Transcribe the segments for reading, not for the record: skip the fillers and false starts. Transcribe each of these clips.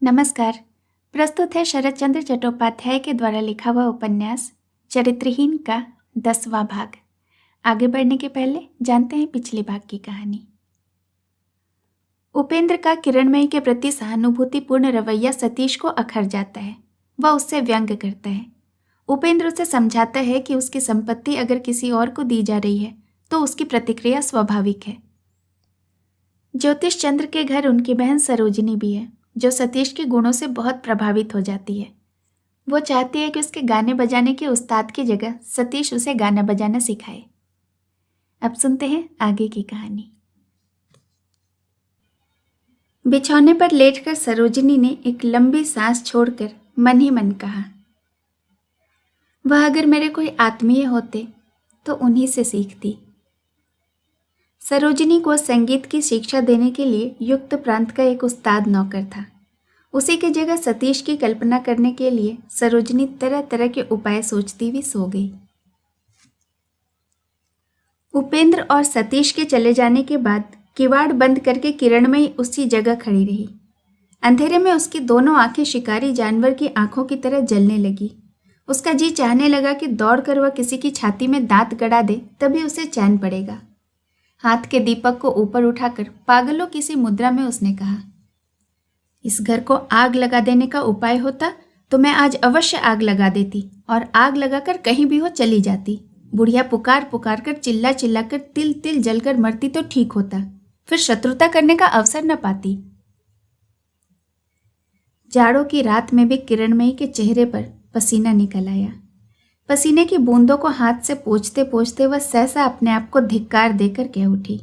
नमस्कार। प्रस्तुत है शरत चंद्र चट्टोपाध्याय के द्वारा लिखा हुआ उपन्यास चरित्रहीन का 10वां भाग। आगे बढ़ने के पहले जानते हैं पिछले भाग की कहानी। उपेंद्र का किरणमयी के प्रति सहानुभूतिपूर्ण रवैया सतीश को अखर जाता है। वह उससे व्यंग करता है। उपेंद्र उसे समझाता है कि उसकी संपत्ति अगर किसी और को दी जा रही है तो उसकी प्रतिक्रिया स्वाभाविक है। ज्योतिष चंद्र के घर उनकी बहन सरोजिनी भी है, जो सतीश के गुणों से बहुत प्रभावित हो जाती है। वो चाहती है कि उसके गाने बजाने के उस्ताद की जगह सतीश उसे गाना बजाना सिखाए। अब सुनते हैं आगे की कहानी। बिछौने पर लेटकर सरोजिनी ने एक लंबी सांस छोड़कर मन ही मन कहा, वह अगर मेरे कोई आत्मीय होते तो उन्हीं से सीखती। सरोजिनी को संगीत की शिक्षा देने के लिए युक्त प्रांत का एक उस्ताद नौकर था। उसी की जगह सतीश की कल्पना करने के लिए सरोजिनी तरह तरह के उपाय सोचती हुई सो गई। उपेंद्र और सतीश के चले जाने के बाद किवाड़ बंद करके किरणमयी उसी जगह खड़ी रही। अंधेरे में उसकी दोनों आंखें शिकारी जानवर की आंखों की तरह जलने लगी। उसका जी चाहने लगा कि दौड़कर वह किसी की छाती में दांत गड़ा दे, तभी उसे चैन पड़ेगा। हाथ के दीपक को ऊपर उठाकर पागलों की सी मुद्रा में उसने कहा, इस घर को आग लगा देने का उपाय होता तो मैं आज अवश्य आग लगा देती और आग लगाकर कहीं भी हो चली जाती। बुढ़िया पुकार पुकार कर चिल्ला चिल्ला कर तिल तिल जलकर मरती तो ठीक होता, फिर शत्रुता करने का अवसर न पाती। जाड़ों की रात में भी किरणमयी के चेहरे पर पसीना निकल आया। पसीने की बूंदों को हाथ से पोंछते पोंछते वह सहसा अपने आप को धिक्कार देकर कह उठी,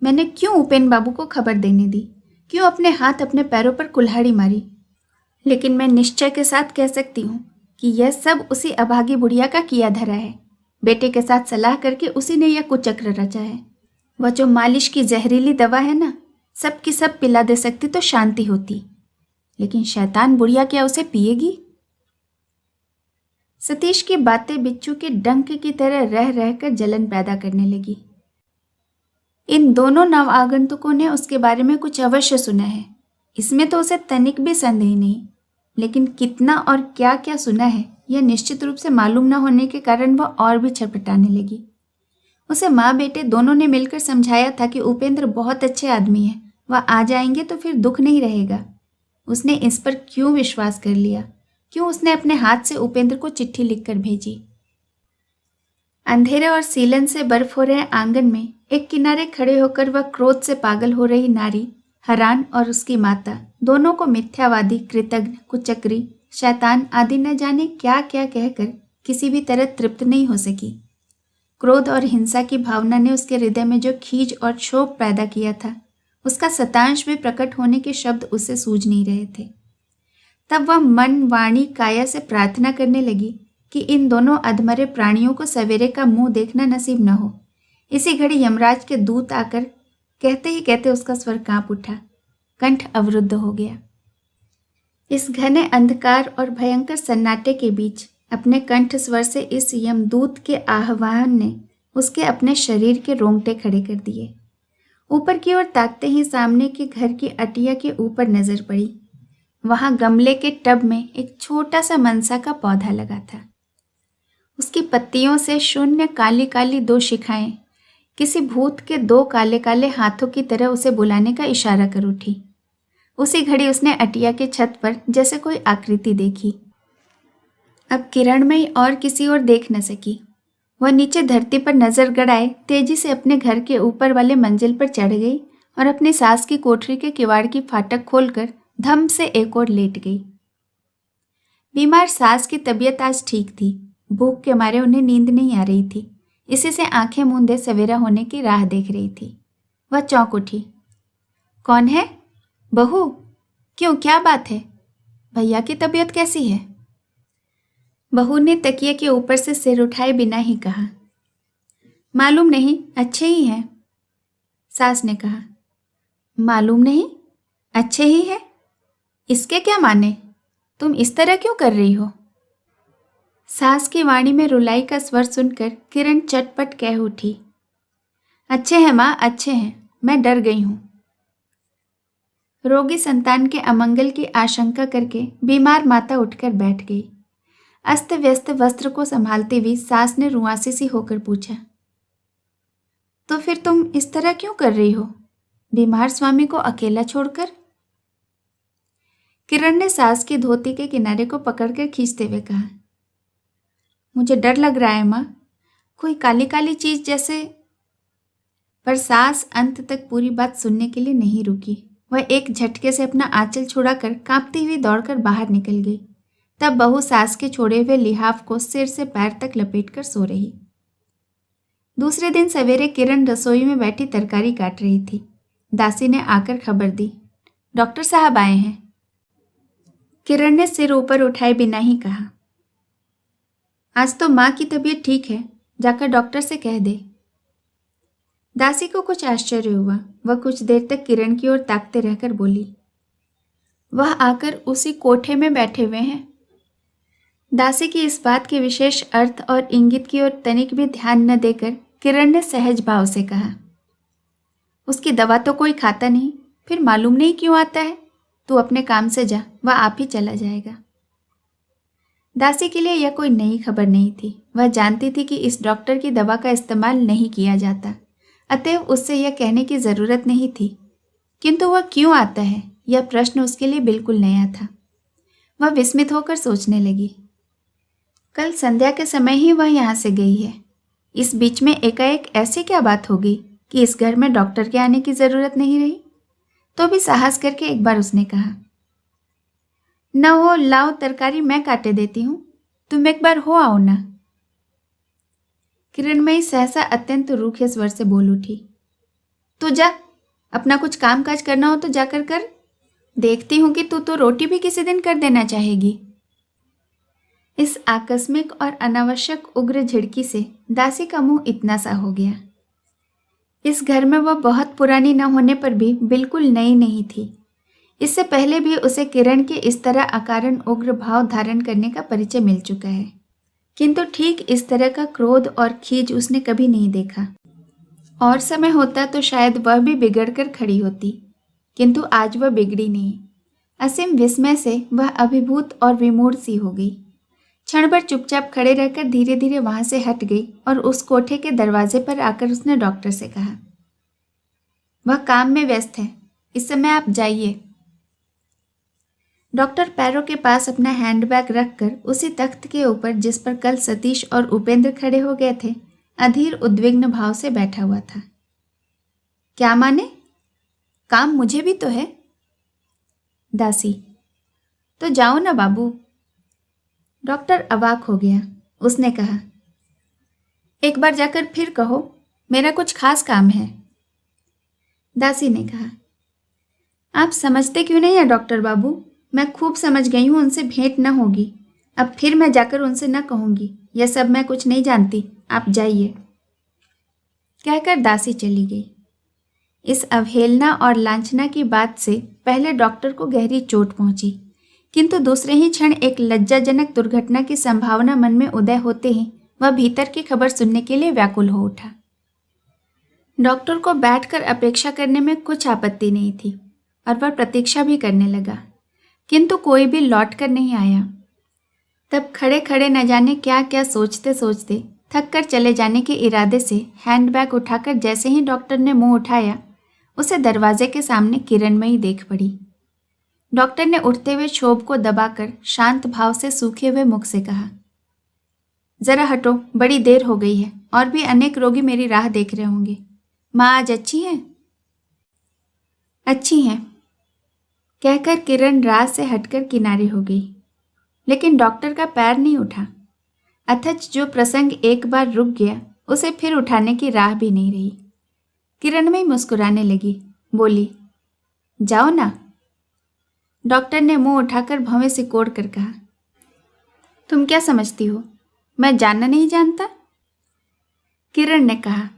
मैंने क्यों उपेंद्र बाबू को खबर देने दी, क्यों अपने हाथ अपने पैरों पर कुल्हाड़ी मारी। लेकिन मैं निश्चय के साथ कह सकती हूँ कि यह सब उसी अभागी बुढ़िया का किया धरा है। बेटे के साथ सलाह करके उसी ने यह कुचक्र रचा है। वह जो मालिश की जहरीली दवा है ना, सब की सब पिला दे सकती तो शांति होती, लेकिन शैतान बुढ़िया क्या उसे पिएगी। सतीश की बातें बिच्छू के डंक की तरह रह रहकर जलन पैदा करने लगी। इन दोनों नव आगंतुकों ने उसके बारे में कुछ अवश्य सुना है, इसमें तो उसे तनिक भी संदेह नहीं, लेकिन कितना और क्या क्या सुना है यह निश्चित रूप से मालूम न होने के कारण वह और भी छटपटाने लगी। उसे माँ बेटे दोनों ने मिलकर समझाया था कि उपेंद्र बहुत अच्छे आदमी हैं, वह आ जाएंगे तो फिर दुख नहीं रहेगा। उसने इस पर क्यों विश्वास कर लिया, क्यों उसने अपने हाथ से उपेंद्र को चिट्ठी लिखकर भेजी। अंधेरे और सीलन से बर्फ हो रहे आंगन में एक किनारे खड़े होकर वह क्रोध से पागल हो रही नारी हरान और उसकी माता दोनों को मिथ्यावादी, कृतज्ञ, कुचक्री, शैतान आदि न जाने क्या क्या कहकर किसी भी तरह तृप्त नहीं हो सकी। क्रोध और हिंसा की भावना ने उसके हृदय में जो खींच और क्षोभ पैदा किया था, उसका शतांश भी प्रकट होने के शब्द उसे सूझ नहीं रहे थे। तब वह मन, वाणी, काया से प्रार्थना करने लगी कि इन दोनों अधमरे प्राणियों को सवेरे का मुंह देखना नसीब न हो। इसी घड़ी यमराज के दूत आकर कहते ही कहते उसका स्वर कांप उठा, कंठ अवरुद्ध हो गया। इस घने अंधकार और भयंकर सन्नाटे के बीच अपने कंठ स्वर से इस यमदूत के आह्वान ने उसके अपने शरीर के रोंगटे खड़े कर दिए। ऊपर की ओर ताकते ही सामने के घर की अटिया के ऊपर नजर पड़ी। वहां गमले के टब में एक छोटा सा मनसा का पौधा लगा था। उसकी पत्तियों से शून्य काली काली दो शिखाएं किसी भूत के दो काले काले हाथों की तरह उसे बुलाने का इशारा कर उठी। उसी घड़ी उसने अटिया के छत पर जैसे कोई आकृति देखी। अब किरणमयी और किसी ओर देख न सकी। वह नीचे धरती पर नजर गड़ाए तेजी से अपने घर के ऊपर वाले मंजिल पर चढ़ गई और अपनी सास की कोठरी के किवाड़ की फाटक खोलकर धम से एक ओर लेट गई। बीमार सास की तबीयत आज ठीक थी। भूख के मारे उन्हें नींद नहीं आ रही थी, इसी से आंखें मूंदे सवेरा होने की राह देख रही थी। वह चौंक उठी। कौन है? बहू? क्यों, क्या बात है? भैया की तबीयत कैसी है? बहू ने तकिए के ऊपर से सिर उठाए बिना ही कहा, मालूम नहीं, अच्छे ही हैं। सास ने कहा, मालूम नहीं, अच्छे ही है? इसके क्या माने? तुम इस तरह क्यों कर रही हो? सास की वाणी में रुलाई का स्वर सुनकर किरण चटपट कह उठी, अच्छे हैं माँ, अच्छे हैं, मैं डर गई हूँ। रोगी संतान के अमंगल की आशंका करके बीमार माता उठकर बैठ गई। अस्त व्यस्त वस्त्र को संभालती हुई सास ने रुआसी सी होकर पूछा, तो फिर तुम इस तरह क्यों कर रही हो, बीमार स्वामी को अकेला छोड़कर? किरण ने सास की धोती के किनारे को पकड़कर खींचते हुए कहा, मुझे डर लग रहा है माँ, कोई काली काली चीज जैसे। पर सास अंत तक पूरी बात सुनने के लिए नहीं रुकी। वह एक झटके से अपना आंचल छुड़ाकर कांपती हुई दौड़कर बाहर निकल गई। तब बहू सास के छोड़े हुए लिहाफ को सिर से पैर तक लपेटकर सो रही। दूसरे दिन सवेरे किरण रसोई में बैठी तरकारी काट रही थी। दासी ने आकर खबर दी, डॉक्टर साहब आए हैं। किरण ने सिर ऊपर उठाए बिना ही कहा, आज तो माँ की तबीयत ठीक है, जाकर डॉक्टर से कह दे। दासी को कुछ आश्चर्य हुआ। वह कुछ देर तक किरण की ओर ताकते रहकर बोली, वह आकर उसी कोठे में बैठे हुए हैं। दासी की इस बात के विशेष अर्थ और इंगित की ओर तनिक भी ध्यान न देकर किरण ने सहज भाव से कहा, उसकी दवा तो कोई खाता नहीं, फिर मालूम नहीं क्यों आता है। तू अपने काम से जा, वह आप ही चला जाएगा। दासी के लिए यह कोई नई खबर नहीं थी। वह जानती थी कि इस डॉक्टर की दवा का इस्तेमाल नहीं किया जाता, अतएव उससे यह कहने की जरूरत नहीं थी। किंतु वह क्यों आता है, यह प्रश्न उसके लिए बिल्कुल नया था। वह विस्मित होकर सोचने लगी, कल संध्या के समय ही वह यहाँ से गई है। इस बीच में एकाएक ऐसी क्या बात हो गई कि इस घर में डॉक्टर के आने की जरूरत नहीं रही? तो भी साहस करके एक बार उसने कहा, न हो लाओ तरकारी मैं काटे देती हूँ, तुम एक बार हो आओ ना। किरणमयी सहसा अत्यंत रूखे स्वर से बोल उठी, तू जा, अपना कुछ काम काज करना हो तो जाकर कर। देखती हूं कि तू तो रोटी भी किसी दिन कर देना चाहेगी। इस आकस्मिक और अनावश्यक उग्र झिड़की से दासी का मुंह इतना सा हो गया। इस घर में वह बहुत पुरानी न होने पर भी बिल्कुल नई नहीं थी। इससे पहले भी उसे किरण के इस तरह अकारण उग्र भाव धारण करने का परिचय मिल चुका है, किंतु ठीक इस तरह का क्रोध और खीज उसने कभी नहीं देखा। और समय होता तो शायद वह भी बिगड़कर खड़ी होती, किंतु आज वह बिगड़ी नहीं। असीम विस्मय से वह अभिभूत और विमूढ़ सी हो गई। क्षण भर चुपचाप खड़े रहकर धीरे धीरे वहां से हट गई और उस कोठे के दरवाजे पर आकर उसने डॉक्टर से कहा, वह काम में व्यस्त है, इस समय आप जाइए। डॉक्टर पैरों के पास अपना हैंडबैग रखकर उसी तख्त के ऊपर जिस पर कल सतीश और उपेंद्र खड़े हो गए थे, अधीर उद्विग्न भाव से बैठा हुआ था। क्या माने? काम मुझे भी तो है। दासी, तो जाओ ना बाबू। डॉक्टर अवाक हो गया। उसने कहा, एक बार जाकर फिर कहो, मेरा कुछ खास काम है। दासी ने कहा, आप समझते क्यों नहीं है डॉक्टर बाबू, मैं खूब समझ गई हूँ, उनसे भेंट न होगी। अब फिर मैं जाकर उनसे न कहूँगी, यह सब मैं कुछ नहीं जानती, आप जाइए। कहकर दासी चली गई। इस अवहेलना और लांछना की बात से पहले डॉक्टर को गहरी चोट पहुंची, किंतु दूसरे ही क्षण एक लज्जाजनक दुर्घटना की संभावना मन में उदय होते ही वह भीतर की खबर सुनने के लिए व्याकुल हो उठा। डॉक्टर को बैठकर अपेक्षा करने में कुछ आपत्ति नहीं थी और वह प्रतीक्षा भी करने लगा, किंतु कोई भी लौट कर नहीं आया। तब खड़े खड़े न जाने क्या क्या सोचते सोचते थक कर चले जाने के इरादे से हैंडबैग उठाकर जैसे ही डॉक्टर ने मुंह उठाया, उसे दरवाजे के सामने किरणमयी देख पड़ी। डॉक्टर ने उठते हुए क्षोभ को दबाकर शांत भाव से सूखे हुए मुख से कहा, जरा हटो, बड़ी देर हो गई है और भी अनेक रोगी मेरी राह देख रहे होंगे। माँ आज अच्छी हैं? अच्छी हैं, कहकर किरण राह से हटकर किनारे हो गई। लेकिन डॉक्टर का पैर नहीं उठा। अथच जो प्रसंग एक बार रुक गया, उसे फिर उठाने की राह भी नहीं रही। किरणमयी मुस्कुराने लगी, बोली, जाओ ना। डॉक्टर ने मुंह उठाकर भवें सिकोड़ कर कहा, तुम क्या समझती हो, मैं जानना नहीं जानता? किरण ने कहा,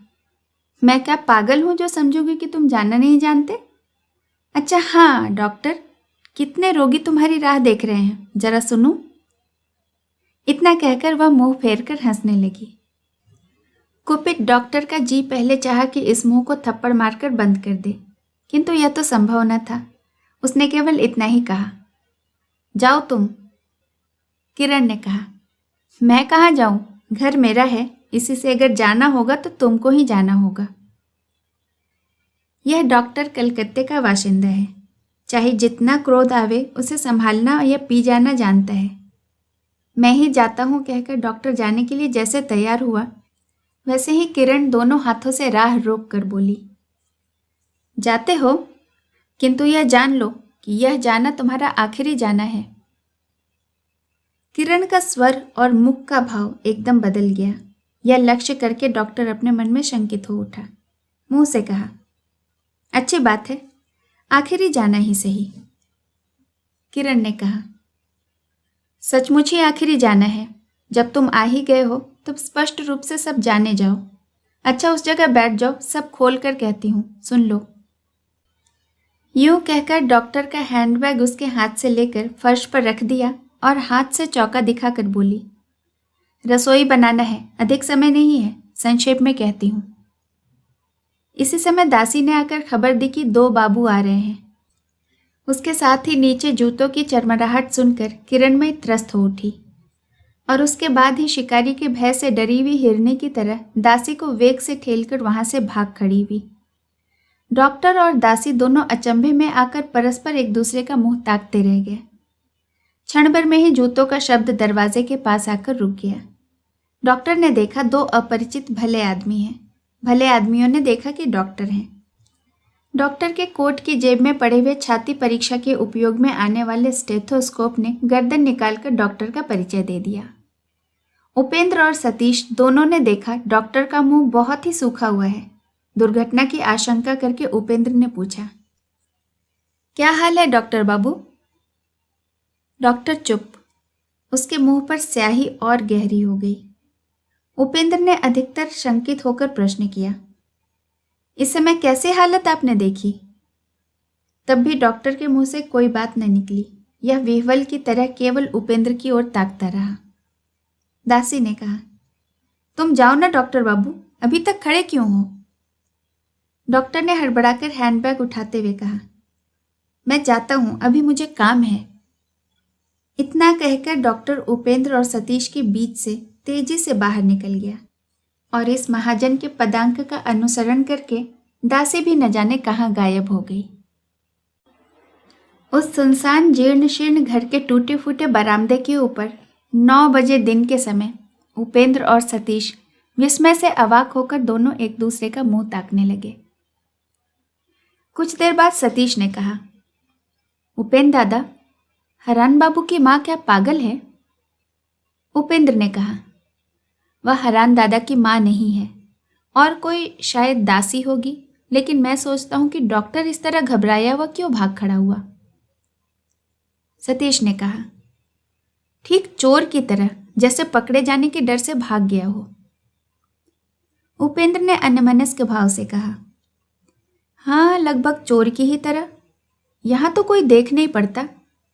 मैं क्या पागल हूं जो समझूंगी कि तुम जानना नहीं जानते? अच्छा हाँ डॉक्टर, कितने रोगी तुम्हारी राह देख रहे हैं, जरा सुनो। इतना कहकर वह मुंह फेर कर हंसने लगी। कुपित डॉक्टर का जी पहले चाहा कि इस मुंह को थप्पड़ मारकर बंद कर दे, किंतु यह तो संभव न था। उसने केवल इतना ही कहा। जाओ तुम। किरण ने कहा, मैं कहाँ जाऊं, घर मेरा है, इसी से अगर जाना होगा तो तुमको ही जाना होगा। यह डॉक्टर कलकत्ते का बाशिंदा है, चाहे जितना क्रोध आवे उसे संभालना या पी जाना जानता है। मैं ही जाता हूँ कहकर डॉक्टर जाने के लिए जैसे तैयार हुआ, वैसे ही किरण दोनों हाथों से राह रोक कर बोली, जाते हो, किंतु यह जान लो कि यह जाना तुम्हारा आखिरी जाना है। किरण का स्वर और मुख का भाव एकदम बदल गया। यह लक्ष्य करके डॉक्टर अपने मन में शंकित हो उठा। मुंह से कहा, अच्छी बात है, आखिरी जाना ही सही। किरण ने कहा, सचमुच ही आखिरी जाना है। जब तुम आ ही गए हो तब स्पष्ट रूप से सब जाने जाओ। अच्छा, उस जगह बैठ जाओ, सब खोल कर कहती हूँ, सुन लो। यूं कहकर डॉक्टर का हैंडबैग उसके हाथ से लेकर फर्श पर रख दिया और हाथ से चौका दिखाकर बोली, रसोई बनाना है, अधिक समय नहीं है, संक्षेप में कहती हूँ। इसी समय दासी ने आकर खबर दी कि 2 बाबू आ रहे हैं। उसके साथ ही नीचे जूतों की चरमराहट सुनकर किरण में त्रस्त हो उठी और उसके बाद ही शिकारी के भय से डरी हुई हिरनी की तरह दासी को वेग से ठेलकर वहां से भाग खड़ी हुई। डॉक्टर और दासी दोनों अचंभे में आकर परस्पर एक दूसरे का मुंह ताकते रह गए। क्षण भर में ही जूतों का शब्द दरवाजे के पास आकर रुक गया। डॉक्टर ने देखा 2 अपरिचित भले आदमी हैं। भले आदमियों ने देखा कि डॉक्टर हैं। डॉक्टर के कोट की जेब में पड़े हुए छाती परीक्षा के उपयोग में आने वाले स्टेथोस्कोप ने गर्दन निकालकर डॉक्टर का परिचय दे दिया। उपेंद्र और सतीश दोनों ने देखा डॉक्टर का मुंह बहुत ही सूखा हुआ है। दुर्घटना की आशंका करके उपेंद्र ने पूछा, क्या हाल है डॉक्टर बाबू? डॉक्टर चुप। उसके मुंह पर स्याही और गहरी हो गई। उपेंद्र ने अधिकतर शंकित होकर प्रश्न किया, इस समय कैसे हालत आपने देखी? तब भी डॉक्टर के मुंह से कोई बात न निकली। यह विह्वल की तरह केवल उपेंद्र की ओर ताकता रहा। दासी ने कहा, तुम जाओ ना डॉक्टर बाबू, अभी तक खड़े क्यों हो? डॉक्टर ने हड़बड़ाकर हैंडबैग उठाते हुए कहा, मैं जाता हूं, अभी मुझे काम है। इतना कहकर डॉक्टर उपेंद्र और सतीश के बीच से तेजी से बाहर निकल गया और इस महाजन के पदांक का अनुसरण करके दासी भी न जाने कहाँ गायब हो गई। उस सुनसान जीर्ण शीर्ण घर के टूटे फूटे बरामदे के ऊपर 9 बजे दिन के समय उपेंद्र और सतीश विस्मय से अवाक होकर दोनों एक दूसरे का मुंह ताकने लगे। कुछ देर बाद सतीश ने कहा, उपेंद्र दादा, हरान बाबू की माँ क्या पागल है? उपेंद्र ने कहा, वह हरान दादा की माँ नहीं है और कोई शायद दासी होगी, लेकिन मैं सोचता हूं कि डॉक्टर इस तरह घबराया हुआ क्यों भाग खड़ा हुआ? सतीश ने कहा, ठीक चोर की तरह, जैसे पकड़े जाने के डर से भाग गया हो। उपेंद्र ने अन्यमनस्क भाव से कहा, हाँ, लगभग चोर की ही तरह। यहां तो कोई देख नहीं पड़ता,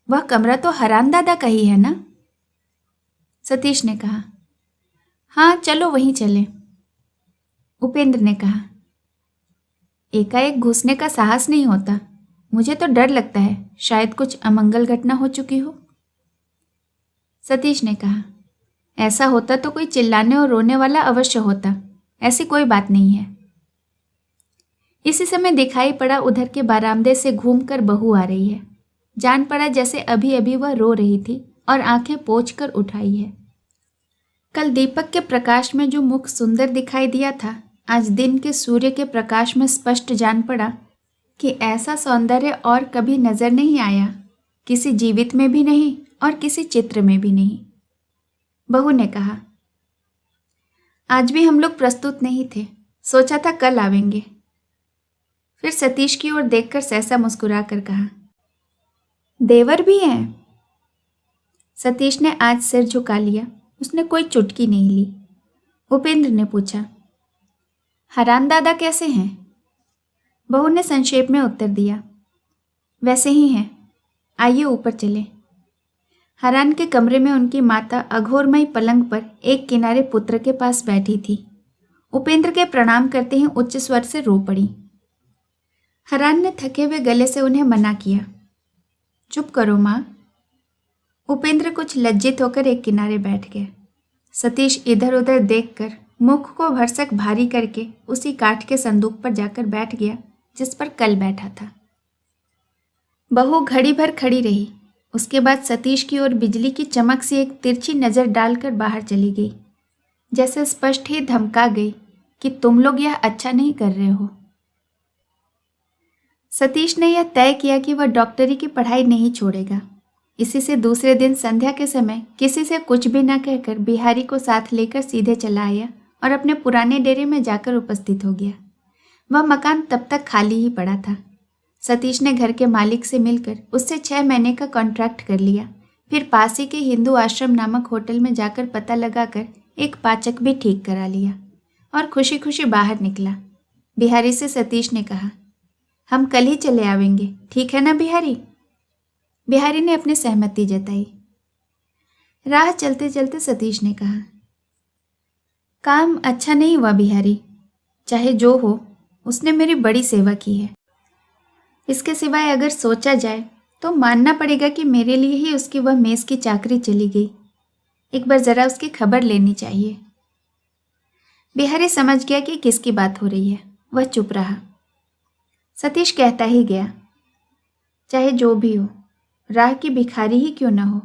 वह कमरा तो हरान दादा का ही है ना? सतीश ने कहा, हाँ, चलो वहीं चलें। उपेंद्र ने कहा, एकाएक घुसने का साहस नहीं होता, मुझे तो डर लगता है, शायद कुछ अमंगल घटना हो चुकी हो। सतीश ने कहा, ऐसा होता तो कोई चिल्लाने और रोने वाला अवश्य होता, ऐसी कोई बात नहीं है। इसी समय दिखाई पड़ा उधर के बरामदे से घूमकर बहू आ रही है। जान पड़ा जैसे अभी अभी वह रो रही थी और आंखें पोंछ कर उठाई है। कल दीपक के प्रकाश में जो मुख सुंदर दिखाई दिया था, आज दिन के सूर्य के प्रकाश में स्पष्ट जान पड़ा कि ऐसा सौंदर्य और कभी नजर नहीं आया, किसी जीवित में भी नहीं और किसी चित्र में भी नहीं। बहू ने कहा, आज भी हम लोग प्रस्तुत नहीं थे, सोचा था कल आवेंगे। फिर सतीश की ओर देखकर सहसा मुस्कुरा कर कहा, देवर भी हैं? सतीश ने आज सिर झुका लिया, उसने कोई चुटकी नहीं ली। उपेंद्र ने पूछा, हरान दादा कैसे हैं? बहू ने संक्षेप में उत्तर दिया, वैसे ही हैं, आइए ऊपर चलें। हरान के कमरे में उनकी माता अघोरमयी पलंग पर एक किनारे पुत्र के पास बैठी थी। उपेंद्र के प्रणाम करते ही उच्च स्वर से रो पड़ी। हरान ने थके हुए गले से उन्हें मना किया, चुप करो माँ। उपेंद्र कुछ लज्जित होकर एक किनारे बैठ गया। सतीश इधर उधर देखकर मुख को भरसक भारी करके उसी काठ के संदूक पर जाकर बैठ गया जिस पर कल बैठा था। बहू घड़ी भर खड़ी रही। उसके बाद सतीश की ओर बिजली की चमक से एक तिरछी नजर डालकर बाहर चली गई, जैसे स्पष्ट ही धमका गई कि तुम लोग यह अच्छा नहीं कर रहे हो। सतीश ने यह तय किया कि वह डॉक्टरी की पढ़ाई नहीं छोड़ेगा। इसी से दूसरे दिन संध्या के समय किसी से कुछ भी न कहकर बिहारी को साथ लेकर सीधे चला आया और अपने पुराने डेरे में जाकर उपस्थित हो गया। वह मकान तब तक खाली ही पड़ा था। सतीश ने घर के मालिक से मिलकर उससे 6 महीने का कॉन्ट्रैक्ट कर लिया। फिर पास ही के हिंदू आश्रम नामक होटल में जाकर पता लगाकर एक पाचक भी ठीक करा लिया और खुशी खुशी बाहर निकला। बिहारी से सतीश ने कहा, हम कल ही चले आवेंगे, ठीक है ना बिहारी? बिहारी ने अपनी सहमति जताई। राह चलते चलते सतीश ने कहा, काम अच्छा नहीं हुआ बिहारी। चाहे जो हो, उसने मेरी बड़ी सेवा की है। इसके सिवाय अगर सोचा जाए तो मानना पड़ेगा कि मेरे लिए ही उसकी वह मेस की चाकरी चली गई। एक बार जरा उसकी खबर लेनी चाहिए। बिहारी समझ गया कि किसकी बात हो रही है। वह चुप रहा। सतीश कहता ही गया, चाहे जो भी हो, राह की भिखारी ही क्यों न हो,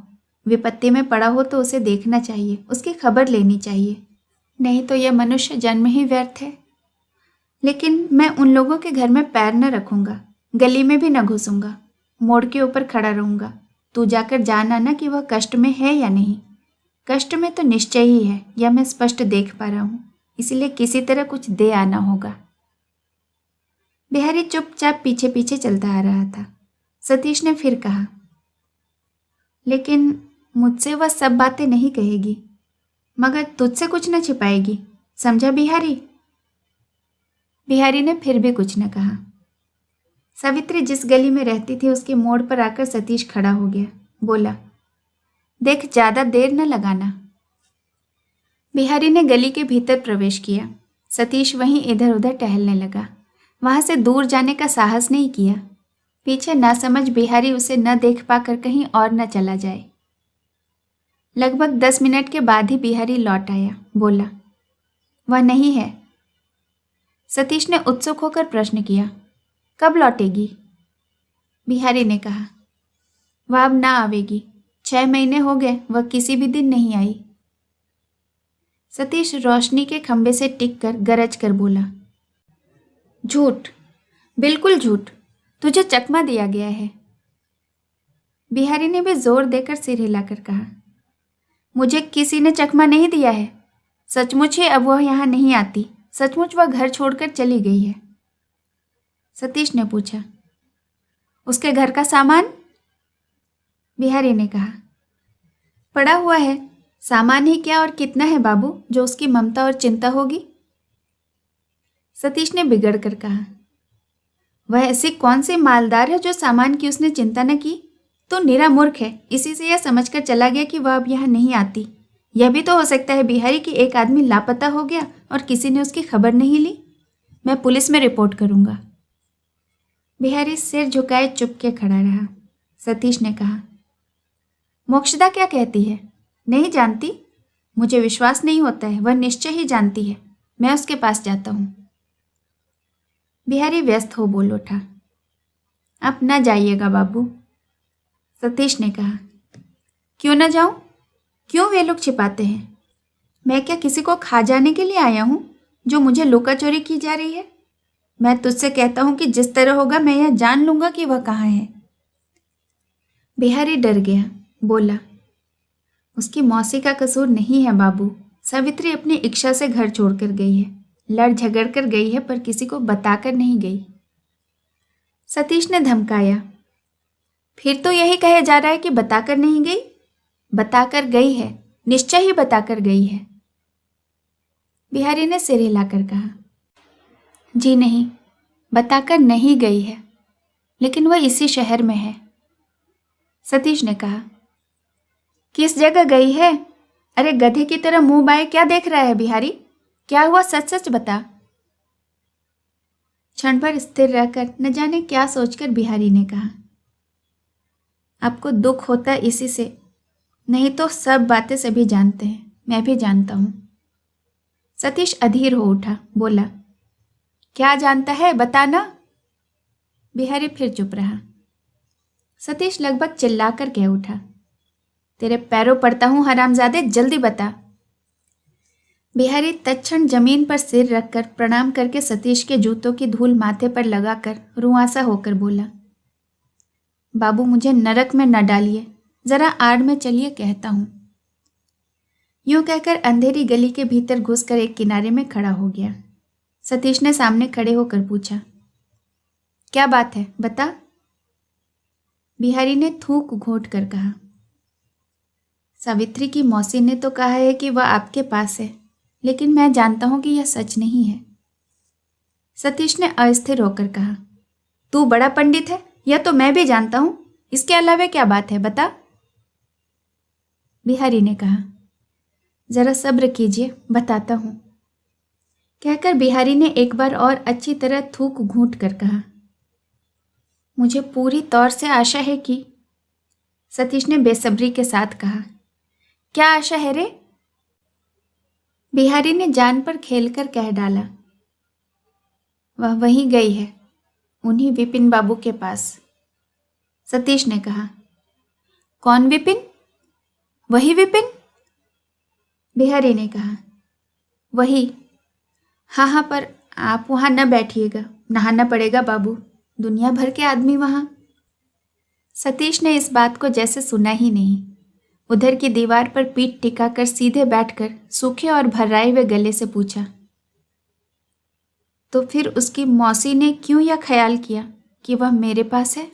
विपत्ति में पड़ा हो तो उसे देखना चाहिए, उसकी खबर लेनी चाहिए, नहीं तो यह मनुष्य जन्म ही व्यर्थ है। लेकिन मैं उन लोगों के घर में पैर न रखूंगा, गली में भी न घुसूंगा, मोड़ के ऊपर खड़ा रहूंगा। तू जाकर जान आना कि वह कष्ट में है या नहीं। कष्ट में तो निश्चय ही है, यह मैं स्पष्ट देख पा रहा हूं, इसलिए किसी तरह कुछ दे आना होगा। बिहारी चुपचाप पीछे पीछे चलता आ रहा था। सतीश ने फिर कहा, लेकिन मुझसे वह सब बातें नहीं कहेगी, मगर तुझसे कुछ न छिपाएगी, समझा बिहारी? बिहारी ने फिर भी कुछ न कहा। सावित्री जिस गली में रहती थी उसके मोड़ पर आकर सतीश खड़ा हो गया। बोला, देख ज्यादा देर न लगाना। बिहारी ने गली के भीतर प्रवेश किया। सतीश वहीं इधर उधर टहलने लगा। वहां से दूर जाने का साहस नहीं किया। पीछे नासमझ बिहारी उसे न देख पाकर कहीं और न चला जाए। लगभग 10 मिनट के बाद ही बिहारी लौट आया। बोला, वह नहीं है। सतीश ने उत्सुक होकर प्रश्न किया, कब लौटेगी? बिहारी ने कहा, वह अब ना आवेगी। 6 महीने हो गए, वह किसी भी दिन नहीं आई। सतीश रोशनी के खंबे से टिक कर गरज कर बोला, झूठ, बिल्कुल झूठ, तुझे चकमा दिया गया है। बिहारी ने भी जोर देकर सिर हिलाकर कहा, मुझे किसी ने चकमा नहीं दिया है। सचमुच ही अब वह यहाँ नहीं आती। सचमुच वह घर छोड़कर चली गई है। सतीश ने पूछा, उसके घर का सामान? बिहारी ने कहा, पड़ा हुआ है। सामान ही क्या और कितना है बाबू जो उसकी ममता और चिंता होगी। सतीश ने बिगड़ कर कहा, वह ऐसी कौन सी मालदार है जो सामान की उसने चिंता न की। तो निरा मूर्ख है, इसी से यह समझकर चला गया कि वह अब यहाँ नहीं आती। यह भी तो हो सकता है बिहारी कि एक आदमी लापता हो गया और किसी ने उसकी खबर नहीं ली। मैं पुलिस में रिपोर्ट करूंगा। बिहारी सिर झुकाए चुप के खड़ा रहा। सतीश ने कहा, मोक्षदा क्या कहती है? नहीं जानती? मुझे विश्वास नहीं होता है, वह निश्चय ही जानती है। मैं उसके पास जाता हूं। बिहारी व्यस्त हो बोल उठा, आप न जाइएगा बाबू। सतीश ने कहा, क्यों न जाऊं? क्यों वे लोग छिपाते हैं? मैं क्या किसी को खा जाने के लिए आया हूं जो मुझे लुका चोरी की जा रही है? मैं तुझसे कहता हूं कि जिस तरह होगा मैं यह जान लूंगा कि वह कहाँ है। बिहारी डर गया। बोला, उसकी मौसी का कसूर नहीं है बाबू। सावित्री अपनी इच्छा से घर छोड़कर गई है, लड़ झगड़ कर गई है, पर किसी को बताकर नहीं गई। सतीश ने धमकाया, फिर तो यही कहे जा रहा है कि बताकर नहीं गई। बताकर गई है, निश्चय ही बताकर गई है। बिहारी ने सिर हिलाकर कहा, जी नहीं, बताकर नहीं गई है, लेकिन वह इसी शहर में है। सतीश ने कहा, किस जगह गई है? अरे गधे की तरह मुंह बाएं क्या देख रहा है बिहारी? क्या हुआ, सच सच बता। क्षण भर स्थिर रहकर न जाने क्या सोचकर बिहारी ने कहा, आपको दुख होता है इसी से, नहीं तो सब बातें सभी जानते हैं, मैं भी जानता हूँ। सतीश अधीर हो उठा, बोला, क्या जानता है बताना। बिहारी फिर चुप रहा। सतीश लगभग चिल्लाकर कह उठा, तेरे पैरों पड़ता हूं हरामजादे, जल्दी बता। बिहारी तत्क्षण जमीन पर सिर रखकर प्रणाम करके सतीश के जूतों की धूल माथे पर लगाकर रुआंसा होकर बोला, बाबू मुझे नरक में न डालिए, जरा आड़ में चलिए कहता हूं। यूं कहकर अंधेरी गली के भीतर घुसकर एक किनारे में खड़ा हो गया। सतीश ने सामने खड़े होकर पूछा, क्या बात है बता। बिहारी ने थूक घोंट कर कहा, सावित्री की मौसी ने तो कहा है कि वह आपके पास है, लेकिन मैं जानता हूं कि यह सच नहीं है। सतीश ने अस्थिर होकर कहा, तू बड़ा पंडित है, यह तो मैं भी जानता हूं, इसके अलावा क्या बात है बता। बिहारी ने कहा, जरा सब्र कीजिए, बताता हूं। कहकर बिहारी ने एक बार और अच्छी तरह थूक घूंट कर कहा, मुझे पूरी तौर से आशा है कि। सतीश ने बेसब्री के साथ कहा, क्या आशा है रे। बिहारी ने जान पर खेलकर कह डाला, वह वहीं गई है, उन्हीं विपिन बाबू के पास। सतीश ने कहा, कौन विपिन। वही विपिन। बिहारी ने कहा, वही। हाँ हाँ, पर आप वहां न बैठिएगा, नहाना पड़ेगा बाबू, दुनिया भर के आदमी वहां। सतीश ने इस बात को जैसे सुना ही नहीं। उधर की दीवार पर पीठ टिकाकर सीधे बैठकर सूखे और भर्राए हुए गले से पूछा, तो फिर उसकी मौसी ने क्यों यह ख्याल किया कि वह मेरे पास है।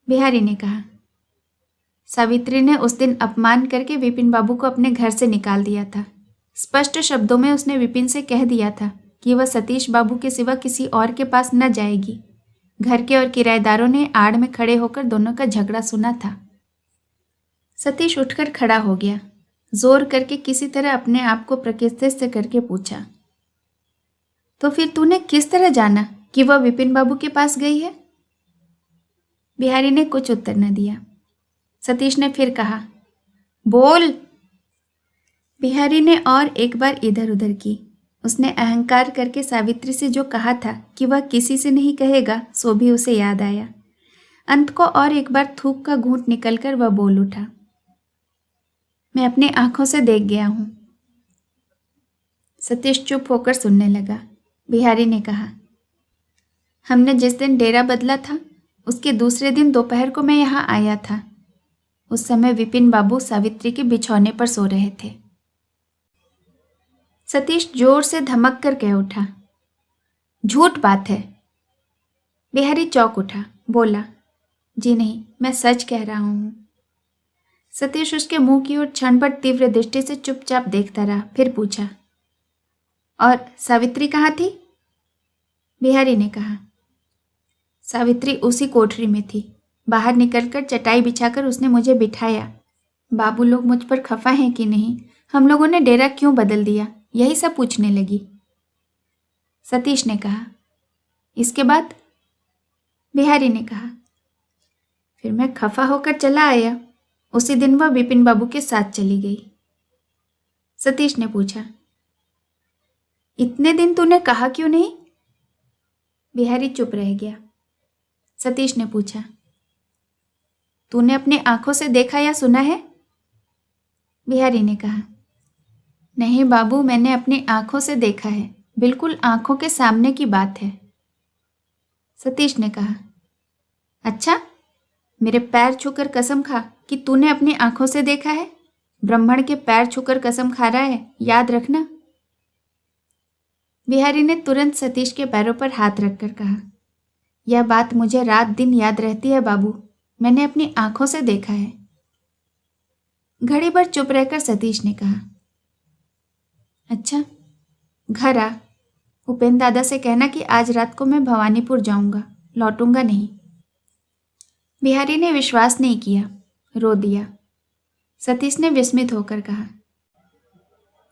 बिहारी ने कहा, सावित्री ने उस दिन अपमान करके विपिन बाबू को अपने घर से निकाल दिया था। स्पष्ट शब्दों में उसने विपिन से कह दिया था कि वह सतीश बाबू के सिवा किसी और के पास न जाएगी। घर के और किराएदारों ने आड़ में खड़े होकर दोनों का झगड़ा सुना था। सतीश उठकर खड़ा हो गया, जोर करके किसी तरह अपने आप को प्रकृति से करके पूछा, तो फिर तूने किस तरह जाना कि वह विपिन बाबू के पास गई है। बिहारी ने कुछ उत्तर न दिया। सतीश ने फिर कहा, बोल। बिहारी ने और एक बार इधर उधर की। उसने अहंकार करके सावित्री से जो कहा था कि वह किसी से नहीं कहेगा, सो भी उसे याद आया। अंत को और एक बार थूक का घूंट निकलकर वह बोल उठा, मैं अपनी आंखों से देख गया हूं। सतीश चुप होकर सुनने लगा। बिहारी ने कहा, हमने जिस दिन डेरा बदला था उसके दूसरे दिन दोपहर को मैं यहाँ आया था। उस समय विपिन बाबू सावित्री के बिछौने पर सो रहे थे। सतीश जोर से धमक कर कह उठा, झूठ बात है। बिहारी चौंक उठा, बोला, जी नहीं, मैं सच कह रहा हूं। सतीश उसके मुंह की ओर क्षण भर तीव्र दृष्टि से चुपचाप देखता रहा, फिर पूछा, और सावित्री कहाँ थी। बिहारी ने कहा, सावित्री उसी कोठरी में थी। बाहर निकलकर चटाई बिछाकर उसने मुझे बिठाया। बाबू लोग मुझ पर खफा हैं कि नहीं, हम लोगों ने डेरा क्यों बदल दिया, यही सब पूछने लगी। सतीश ने कहा, इसके बाद। बिहारी ने कहा, फिर मैं खफा होकर चला आया। उसी दिन वह विपिन बाबू के साथ चली गई। सतीश ने पूछा, इतने दिन तूने कहा क्यों नहीं। बिहारी चुप रह गया। सतीश ने पूछा, तूने अपनी आंखों से देखा या सुना है। बिहारी ने कहा, नहीं बाबू, मैंने अपनी आंखों से देखा है, बिल्कुल आंखों के सामने की बात है। सतीश ने कहा, अच्छा, मेरे पैर छूकर कसम खा कि तूने अपनी आंखों से देखा है। ब्राह्मण के पैर छूकर कसम खा रहा है, याद रखना। बिहारी ने तुरंत सतीश के पैरों पर हाथ रखकर कहा, यह बात मुझे रात दिन याद रहती है बाबू, मैंने अपनी आंखों से देखा है। घड़ी भर चुप रहकर सतीश ने कहा, अच्छा, घर आ, उपेंद्र दादा से कहना कि आज रात को मैं भवानीपुर जाऊंगा, लौटूंगा नहीं। बिहारी ने विश्वास नहीं किया, रो दिया। सतीश ने विस्मित होकर कहा,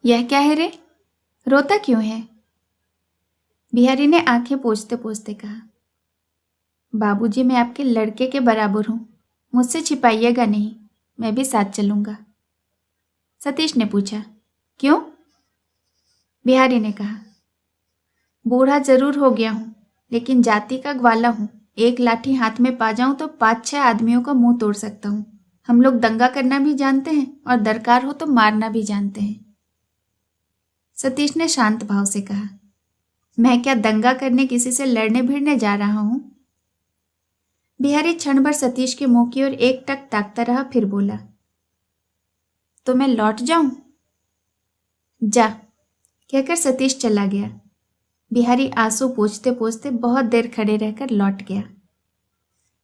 यह क्या है रे, रोता क्यों है। बिहारी ने आंखें पोंछते पोंछते कहा, बाबूजी, मैं आपके लड़के के बराबर हूँ, मुझसे छिपाइएगा नहीं, मैं भी साथ चलूँगा। सतीश ने पूछा। क्यों? बिहारी ने कहा। बूढ़ा जरूर हो गया हूँ, लेकिन जाति का ग्वाला हूँ। एक लाठी हाथ में पा जाऊं तो 5-6 आदमियों का मुंह तोड़ सकता हूँ। हम लोग दंगा करना भी जानते हैं और दरकार हो तो मारना भी जानते हैं। सतीश ने शांत भाव से कहा। मैं क्या दंगा करने किसी से लड़ने भिड़ने जा रहा हूँ? बिहारी क्षण भर सतीश के मुंह की ओर एक टक ताकता रहा, फिर बोला। तो मैं लौट जाऊं? जा, कहकर सतीश चला गया। बिहारी आंसू पोंछते पोंछते बहुत देर खड़े रहकर लौट गया।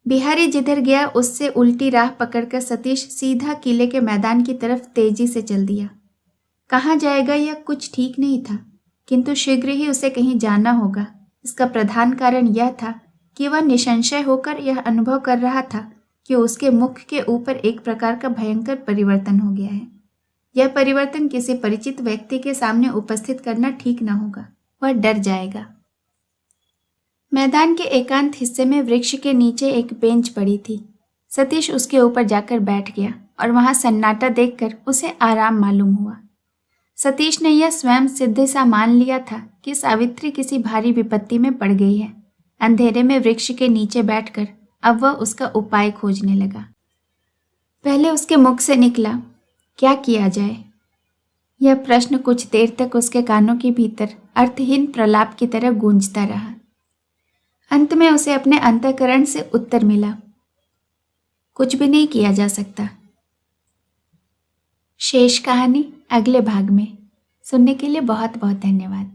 बिहारी जिधर गया उससे उल्टी राह पकड़कर सतीश सीधा किले के मैदान की तरफ तेजी से चल दिया। कहाँ जाएगा यह कुछ ठीक नहीं था, किंतु शीघ्र ही उसे कहीं जाना होगा। इसका प्रधान कारण यह था कि वह निसंशय होकर यह अनुभव कर रहा था कि उसके मुख के ऊपर एक प्रकार का भयंकर परिवर्तन हो गया है। यह परिवर्तन किसी परिचित व्यक्ति के सामने उपस्थित करना ठीक न होगा, वह डर जाएगा। मैदान के एकांत हिस्से में वृक्ष के नीचे एक बेंच पड़ी थी। सतीश उसके ऊपर जाकर बैठ गया और वहां सन्नाटा देखकर उसे आराम मालूम हुआ। सतीश ने यह स्वयं सिद्ध सा मान लिया था कि सावित्री किसी भारी विपत्ति में पड़ गई है। अंधेरे में वृक्ष के नीचे बैठकर अब वह उसका उपाय खोजने लगा। पहले उसके मुख से निकला, क्या किया जाए? यह प्रश्न कुछ देर तक उसके कानों के भीतर अर्थहीन प्रलाप की तरह गूंजता रहा। अंत में उसे अपने अंतःकरण से उत्तर मिला, कुछ भी नहीं किया जा सकता। शेष कहानी अगले भाग में। सुनने के लिए बहुत बहुत धन्यवाद।